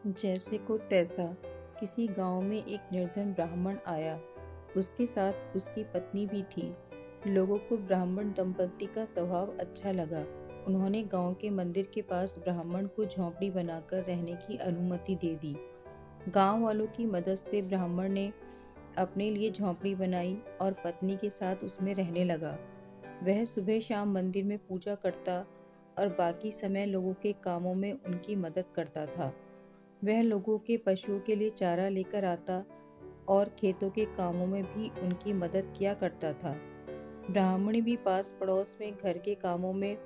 जैसे को तैसा किसी गांव में एक निर्धन ब्राह्मण आया। उसके साथ उसकी पत्नी भी थी। लोगों को ब्राह्मण दंपत्ति का स्वभाव अच्छा लगा। उन्होंने गांव के मंदिर के पास ब्राह्मण को झोंपड़ी बनाकर रहने की अनुमति दे दी। गांव वालों की मदद से ब्राह्मण ने अपने लिए झोंपड़ी बनाई और पत्नी के साथ उसमें रहने लगा। वह सुबह शाम मंदिर में पूजा करता और बाकी समय लोगों के कामों में उनकी मदद करता था। वह लोगों के पशुओं के लिए चारा लेकर आता और खेतों के कामों में भी उनकी मदद किया करता था। ब्राह्मणी भी पास पड़ोस में घर के कामों में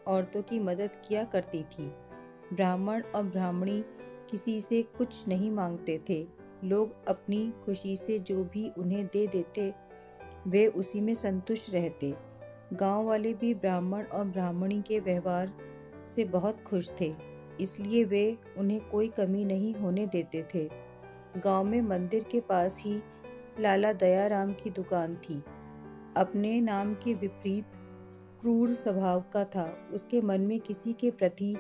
औरतों की मदद किया करती थी। ब्राह्मण और ब्राह्मणी किसी से कुछ नहीं मांगते थे। लोग अपनी खुशी से जो भी उन्हें दे देते वे उसी में संतुष्ट रहते। गांव वाले भी ब्राह्मण और ब्राह्मणी के व्यवहार से बहुत खुश थे, इसलिए वे उन्हें कोई कमी नहीं होने देते थे। गांव में मंदिर के पास ही लाला दयाराम की दुकान थी। अपने नाम के विपरीत क्रूर स्वभाव का था। उसके मन में किसी के प्रति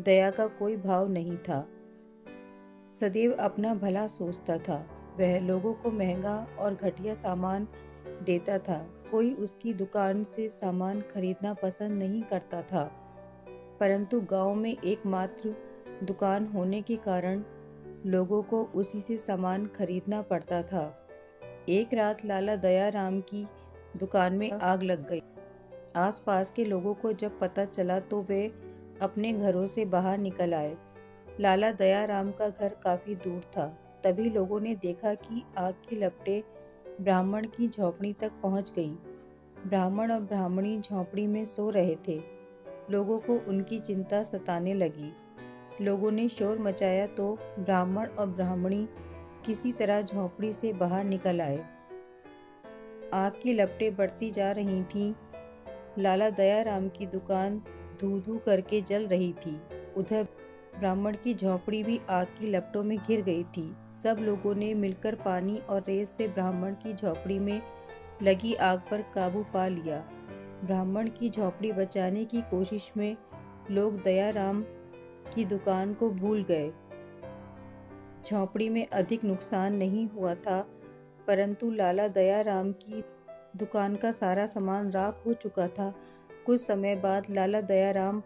दया का कोई भाव नहीं था। सदैव अपना भला सोचता था। वह लोगों को महंगा और घटिया सामान देता था। कोई उसकी दुकान से सामान खरीदना पसंद नहीं करता था, परंतु गांव में एकमात्र दुकान होने के कारण लोगों को उसी से सामान खरीदना पड़ता था। एक रात लाला दयाराम की दुकान में आग लग गई। आसपास के लोगों को जब पता चला तो वे अपने घरों से बाहर निकल आए। लाला दयाराम का घर काफी दूर था। तभी लोगों ने देखा कि आग की लपटें ब्राह्मण की झोपड़ी तक पहुंच गई। ब्राह्मण और ब्राह्मणी झोपड़ी में सो रहे थे। लोगों को उनकी चिंता सताने लगी। लोगों ने शोर मचाया तो ब्राह्मण और ब्राह्मणी किसी तरह झोपड़ी से बाहर निकल आए। आग की लपटें बढ़ती जा रही थीं। लाला दयाराम की दुकान धू धू करके जल रही थी। उधर ब्राह्मण की झोपड़ी भी आग की लपटों में घिर गई थी। सब लोगों ने मिलकर पानी और रेत से ब्राह्मण की झोपड़ी में लगी आग पर काबू पा लिया। ब्राह्मण की झोपड़ी बचाने की कोशिश में लोग दयाराम की दुकान को भूल गए। झोपड़ी में अधिक नुकसान नहीं हुआ था, परंतु लाला दयाराम की दुकान का सारा सामान राख हो चुका था। कुछ समय बाद लाला दयाराम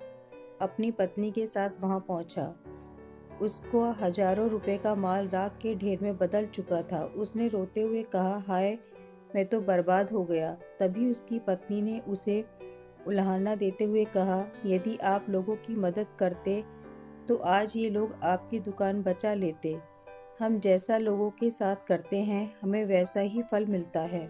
अपनी पत्नी के साथ वहां पहुंचा। उसको हजारों रुपए का माल राख के ढेर में बदल चुका था। उसने रोते हुए कहा, हाय, मैं तो बर्बाद हो गया। तभी उसकी पत्नी ने उसे उलाहना देते हुए कहा, यदि आप लोगों की मदद करते तो आज ये लोग आपकी दुकान बचा लेते। हम जैसा लोगों के साथ करते हैं, हमें वैसा ही फल मिलता है।